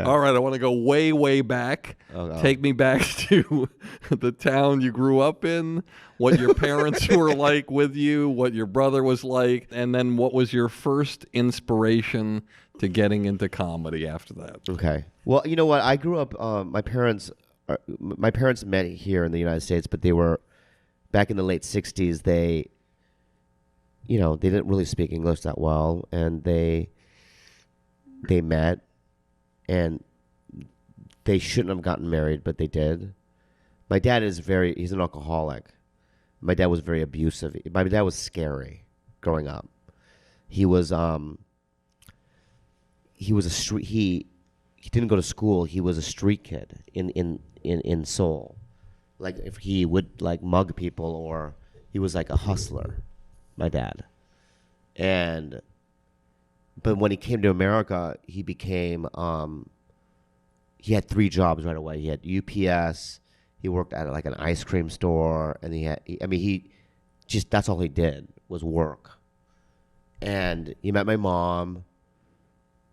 All right, I want to go way, way back. Oh. Take me back to the town you grew up in, what your parents were like with you, what your brother was like, and then what was your first inspiration to getting into comedy after that? Okay. Well, you know what? I grew up. My parents met here in the United States, but they were back in the late '60s. They didn't really speak English that well, and they met, and they shouldn't have gotten married, but they did. My dad he's an alcoholic. My dad was very abusive. My dad was scary growing up. He didn't go to school. He was a street kid in Seoul. Like, if he would like mug people, or he was like a hustler, my dad. But when he came to America, he became he had 3 jobs right away. He had UPS. He worked at like an ice cream store, and that's all he did was work. And he met my mom,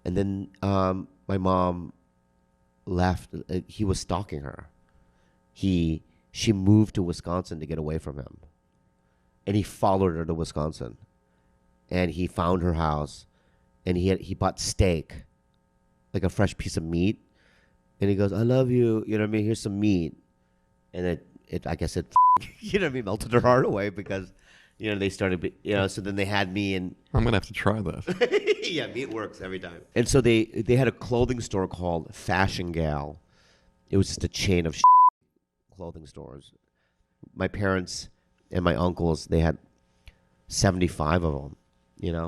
and then my mom left. He was stalking her. She moved to Wisconsin to get away from him, and he followed her to Wisconsin, and he found her house, and he bought steak, like a fresh piece of meat, and he goes, "I love you," you know what I mean? Here's some meat, and I guess it, you know what I mean, melted her heart away, because, they started, so then they had me, and I'm gonna have to try that. yeah, meat works every time. And so they had a clothing store called Fashion Gal. It was just a chain of clothing stores. My parents and my uncles, they had 75 of them,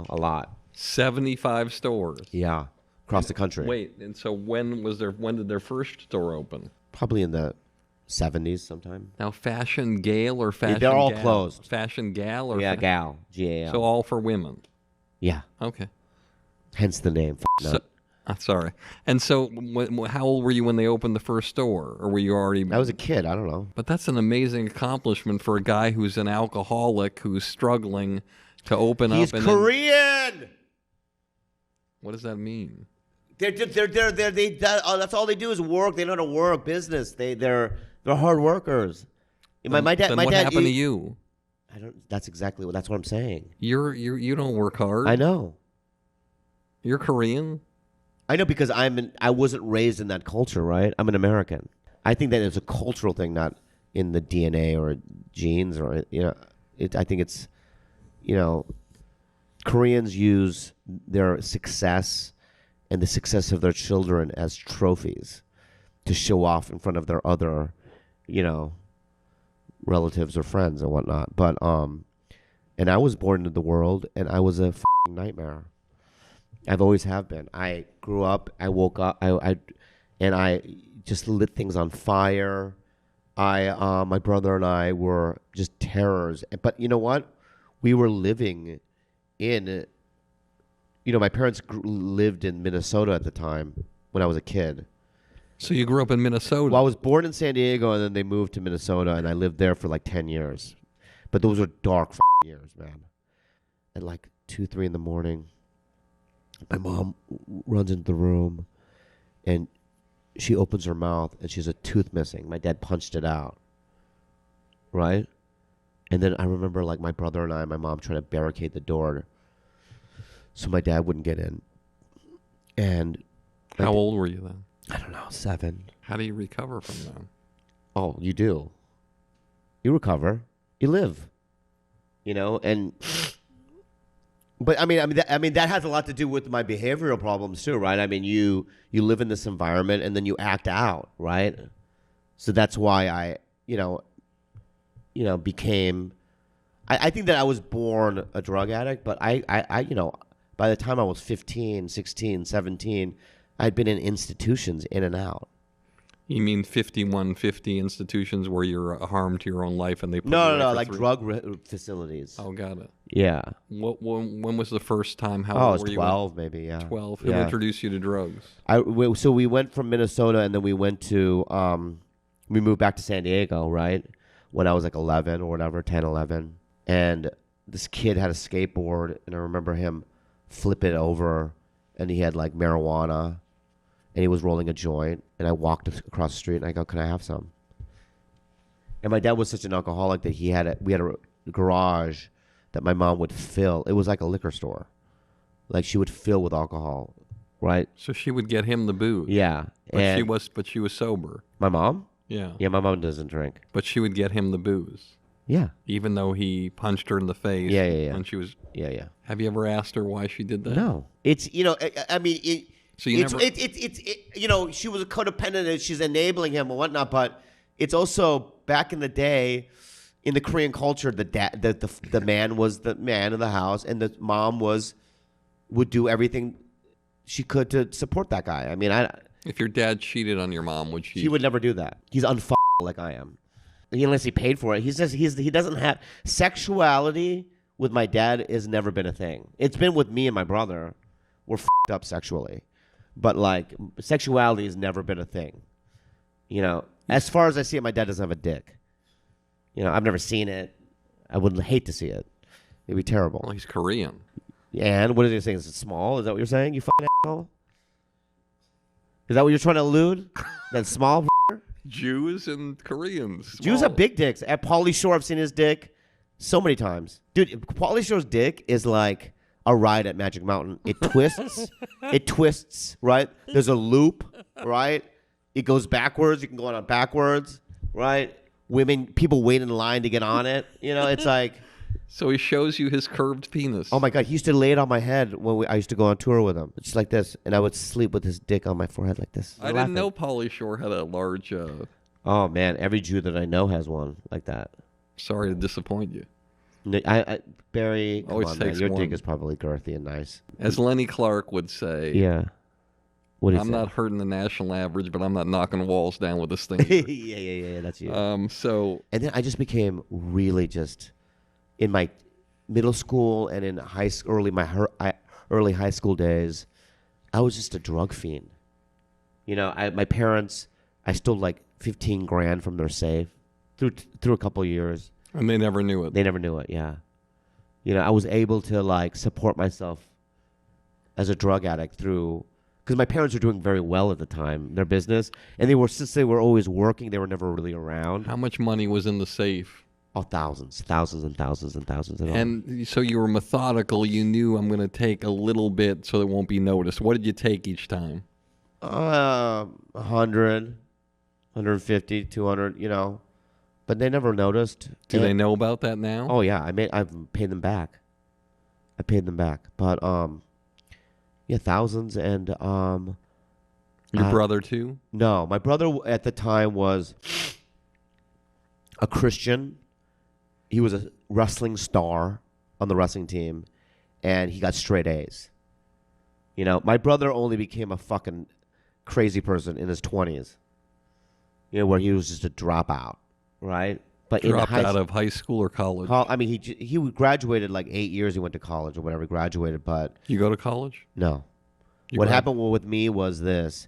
a lot. 75 stores. Yeah, across the country. Wait, and so when did their first store open? Probably in the 70s sometime. Now, Fashion Gale or Fashion They're all Gal? closed. Fashion Gal or Gal, G-A-L. So all for women. Yeah. Okay. Hence the name. Sorry. And so, how old were you when they opened the first store, or were you already? I was a kid. I don't know. But that's an amazing accomplishment for a guy who's an alcoholic who's struggling to open up. He's Korean. What does that mean? That's all they do is work. They know how to work business. They're hard workers. My dad. Then what happened to you? I don't. That's what I'm saying. You don't work hard. I know. You're Korean. I know, because I wasn't raised in that culture, right? I'm an American. I think that it's a cultural thing, not in the DNA or genes, or I think it's, Koreans use their success and the success of their children as trophies to show off in front of their other, relatives or friends and whatnot. But and I was born into the world, and I was a nightmare. I've always have been. I grew up. I woke up. And I just lit things on fire. My brother and I were just terrors. But you know what? We were living in. My parents lived in Minnesota at the time when I was a kid. So you grew up in Minnesota? Well, I was born in San Diego, and then they moved to Minnesota, and I lived there for like 10 years. But those were dark years, man. At like 2, 3 in the morning, my mom runs into the room, and she opens her mouth, and she has a tooth missing. My dad punched it out, right? And then I remember, like, my brother and my mom trying to barricade the door so my dad wouldn't get in. And how old were you then? I don't know, 7. How do you recover from that? Oh, you do. You recover. You live. And... But I mean that has a lot to do with my behavioral problems too, right? I mean, you live in this environment, and then you act out, right? So that's why I, became. I think that I was born a drug addict, but I by the time I was 15, 16, 17, I'd been in institutions in and out. You mean 5150 institutions where you're a harm to your own life, and they put No, like drug facilities. Oh, got it. Yeah. When was the first time? How old I was were 12, you? maybe. Yeah. 12. Who introduced you to drugs? So we went from Minnesota, and then we went to we moved back to San Diego, right? When I was like 11 or whatever, 10, 11, and this kid had a skateboard, and I remember him flip it over, and he had like marijuana. and he was rolling a joint, and I walked across the street, and I go, "Can I have some?" And my dad was such an alcoholic that we had a garage that my mom would fill. It was like a liquor store. Like she would fill with alcohol, right? So she would get him the booze. Yeah. But she was sober. My mom? Yeah. Yeah, my mom doesn't drink. But she would get him the booze. Yeah. Even though he punched her in the face. Yeah. When she was. Yeah. Have you ever asked her why she did that? No. It's, I mean, So you never. She was a codependent and she's enabling him and whatnot, but it's also back in the day in the Korean culture, the man was the man of the house and the mom would do everything she could to support that guy. I mean, If your dad cheated on your mom, would she? He would never do that. He's like I am. Unless he paid for it. He doesn't have sexuality with my dad has never been a thing. It's been with me and my brother. We're up sexually. But like sexuality has never been a thing. As far as I see it, my dad doesn't have a dick. I've never seen it. I would hate to see it. It'd be terrible. Well, he's Korean. And what is he saying? Is it small? Is that what you're saying? You fucking asshole? Is that what you're trying to allude? That small? Jews and Koreans. Small. Jews have big dicks. At Pauly Shore, I've seen his dick so many times. Dude, Pauly Shore's dick is like a ride at Magic Mountain. It twists. It twists, right? There's a loop, right? It goes backwards. You can go on backwards, right? People wait in line to get on it. It's like... So he shows you his curved penis. Oh, my God. He used to lay it on my head when I used to go on tour with him. Just like this. And I would sleep with his dick on my forehead like this. I didn't know Pauly Shore had a large... Oh, man. Every Jew that I know has one like that. Sorry to disappoint you. No, Barry, come Always on, man. takes Your one. dick is probably girthy and nice. As Lenny Clark would say... Yeah. I'm not hurting the national average, but I'm not knocking walls down with this thing. yeah, that's you. And then I just became really just in my middle school and in early high school days, I was just a drug fiend. My parents, I stole like 15 grand from their safe through a couple of years. And they never knew it. They never knew it, yeah. I was able to like support myself as a drug addict because my parents were doing very well at the time, their business, and since they were always working, they were never really around. How much money was in the safe? Oh, thousands and thousands. And so you were methodical. You knew I'm going to take a little bit so it won't be noticed. What did you take each time? 100, 150, 200, but they never noticed. Do they know about that now? Oh yeah, I've paid them back. But yeah, thousands. And your brother too? No, my brother at the time was a Christian. He was a wrestling star on the wrestling team, and he got straight A's. My brother only became a fucking crazy person in his 20s. Where he was just a dropout, right? But dropped out of high school or college? He graduated like 8 years. He went to college or whatever. He graduated, but you go to college? No. What happened with me was this.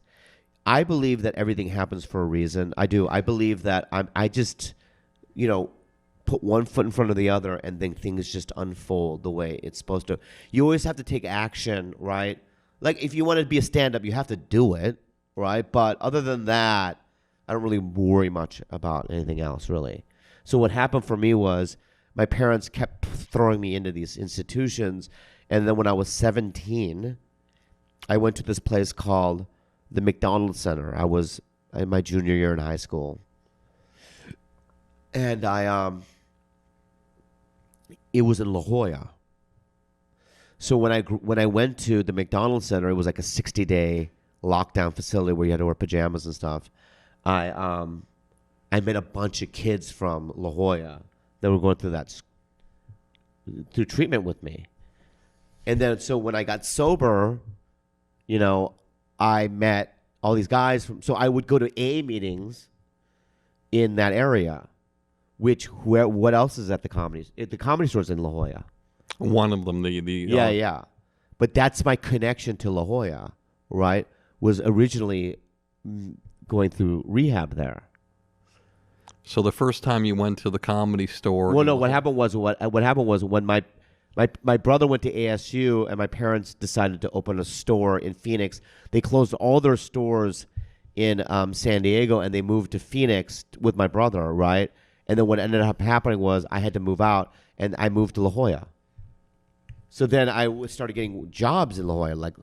I believe that everything happens for a reason. I do. I believe that I just, put one foot in front of the other and then things just unfold the way it's supposed to. You always have to take action, right? Like if you want to be a stand-up, you have to do it, right? But other than that, I don't really worry much about anything else, really. So what happened for me was my parents kept throwing me into these institutions, and then when I was 17, I went to this place called the McDonald Center. I was in my junior year in high school. And it was in La Jolla. So when I went to the McDonald Center, it was like a 60-day lockdown facility where you had to wear pajamas and stuff. I met a bunch of kids from La Jolla that were going through treatment with me. And then so when I got sober, I met all these guys so I would go to AA meetings in that area. What else is at the comedy? The Comedy Store's in La Jolla. One of them, yeah. But that's my connection to La Jolla, right? Was originally going through rehab there. So the first time you went to the Comedy Store. Well, no. What happened was when My brother went to ASU, and my parents decided to open a store in Phoenix. They closed all their stores in San Diego, and they moved to Phoenix with my brother, right? And then what ended up happening was I had to move out, and I moved to La Jolla. So then I started getting jobs in La Jolla, like,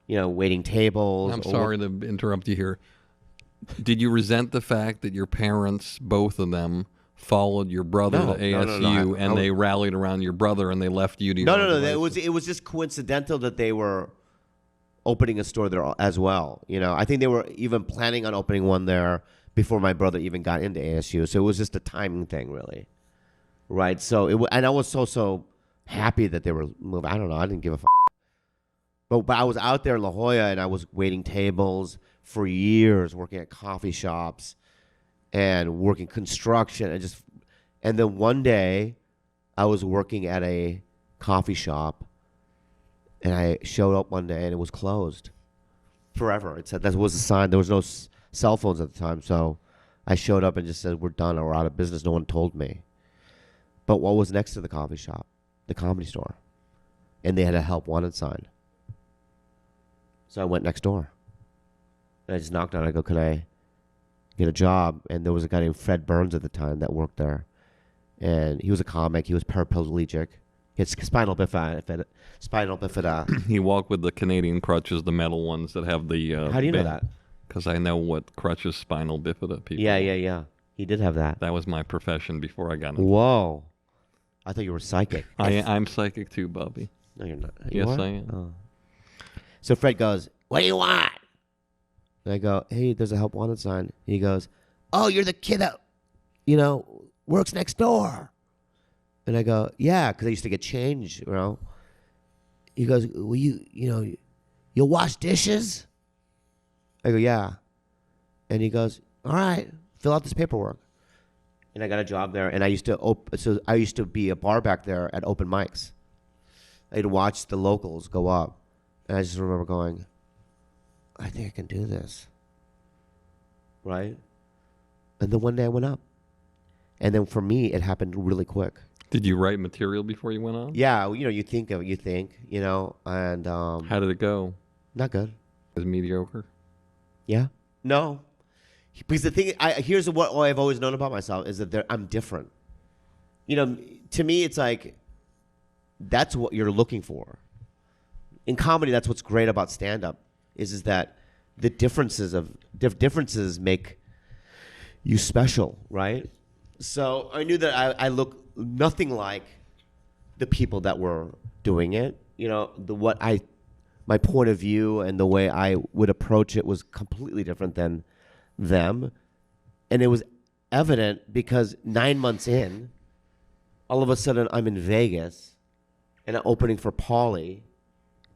waiting tables. I'm sorry to interrupt you here. Did you resent the fact that your parents, both of them, followed your brother to ASU and they rallied around your brother and they left you to your own devices? It was just coincidental that they were opening a store there as well. I think they were even planning on opening one there before my brother even got into ASU. So it was just a timing thing, really. Right? So and I was so happy that they were moving. I don't know. I didn't give a f***. But I was out there in La Jolla and I was waiting tables for years, working at coffee shops and working construction. And then one day I was working at a coffee shop and I showed up one day and it was closed forever. It said that was a sign. There was no cell phones at the time. So I showed up and just said, we're done or we're out of business. No one told me. But what was next to the coffee shop? The Comedy Store. And they had a help wanted sign. So I went next door. And I just knocked on it. I go, can I get a job? And there was a guy named Fred Burns at the time that worked there. And he was a comic. He was paraplegic. He had spinal bifida. He walked with the Canadian crutches, the metal ones that have the... How do you know that? Because I know what crutches spinal bifida people. Yeah. He did have that. That was my profession before I got into Whoa. I thought you were psychic. I'm psychic too, Bobby. No, you're not. Yes, I am. Oh. So Fred goes, what do you want? And I go, hey, there's a help wanted sign. He goes, oh, you're the kid that, works next door. And I go, yeah, because I used to get change, He goes, well, you'll wash dishes? I go, yeah. And he goes, all right, fill out this paperwork. And I got a job there, and I used to be a bar back there at open mics. I'd watch the locals go up, and I just remember going, I think I can do this, right? And then one day I went up, and then for me it happened really quick. Did you write material before you went on? Yeah, you think, and how did it go? Not good. It was mediocre. Yeah. No. Because the thing, here's what I've always known about myself is that I'm different. To me, it's like that's what you're looking for. In comedy, that's what's great about stand-up is that the differences make you special, right? So I knew that I look nothing like the people that were doing it. My point of view and the way I would approach it was completely different than them. And it was evident because 9 months in, all of a sudden I'm in Vegas and I'm opening for Pauly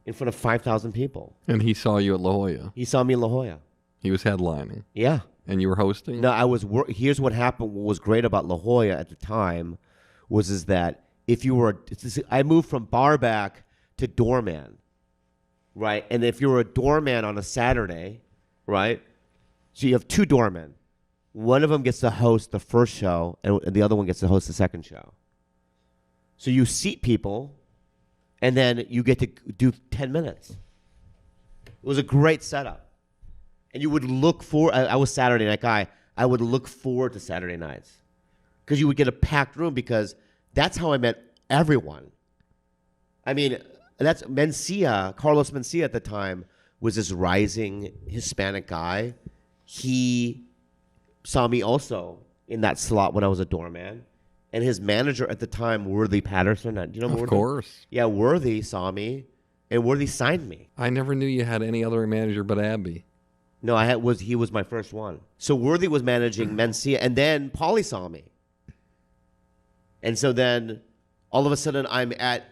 in front of 5,000 people. And he saw you at La Jolla. He saw me in La Jolla. He was headlining. Yeah. And you were hosting? No, I was. Here's what happened. What was great about La Jolla at the time was that if you were, I moved from barback to doorman, right? And if you were a doorman on a Saturday, right? So you have two doormen. One of them gets to host the first show, and the other one gets to host the second show. So you seat people, and then you get to do 10 minutes. It was a great setup. And you would look for, I was Saturday night guy, I would look forward to Saturday nights. Because you would get a packed room because that's how I met everyone. I mean, that's Carlos Mencia at the time was this rising Hispanic guy. He saw me also in that slot when I was a doorman. And his manager at the time, Worthy Patterson, do you know Worthy? Of course. Yeah, Worthy saw me, and Worthy signed me. I never knew you had any other manager but Abby. No, he was my first one. So Worthy was managing Mencia, and then Pauly saw me. And so then all of a sudden I'm at,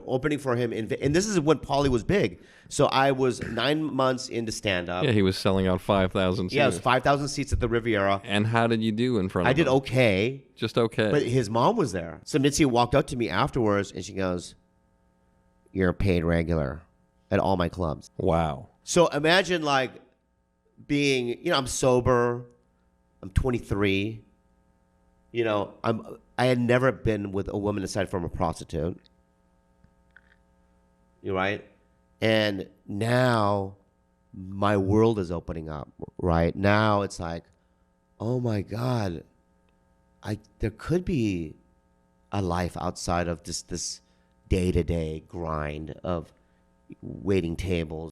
opening for him. And this is when Pauly was big. So I was 9 months into stand-up. Yeah, he was selling out 5,000 seats. Yeah, it was 5,000 seats at the Riviera. And how did you do in front of him? I did okay. Just okay. But his mom was there. So Mitzi walked up to me afterwards, and she goes, you're a paid regular at all my clubs. Wow. So imagine being, I'm sober, I'm 23, I I had never been with a woman aside from a prostitute. You're right. And now my world is opening up, right? Now it's like, oh my God, there could be a life outside of just this day-to-day grind of waiting tables.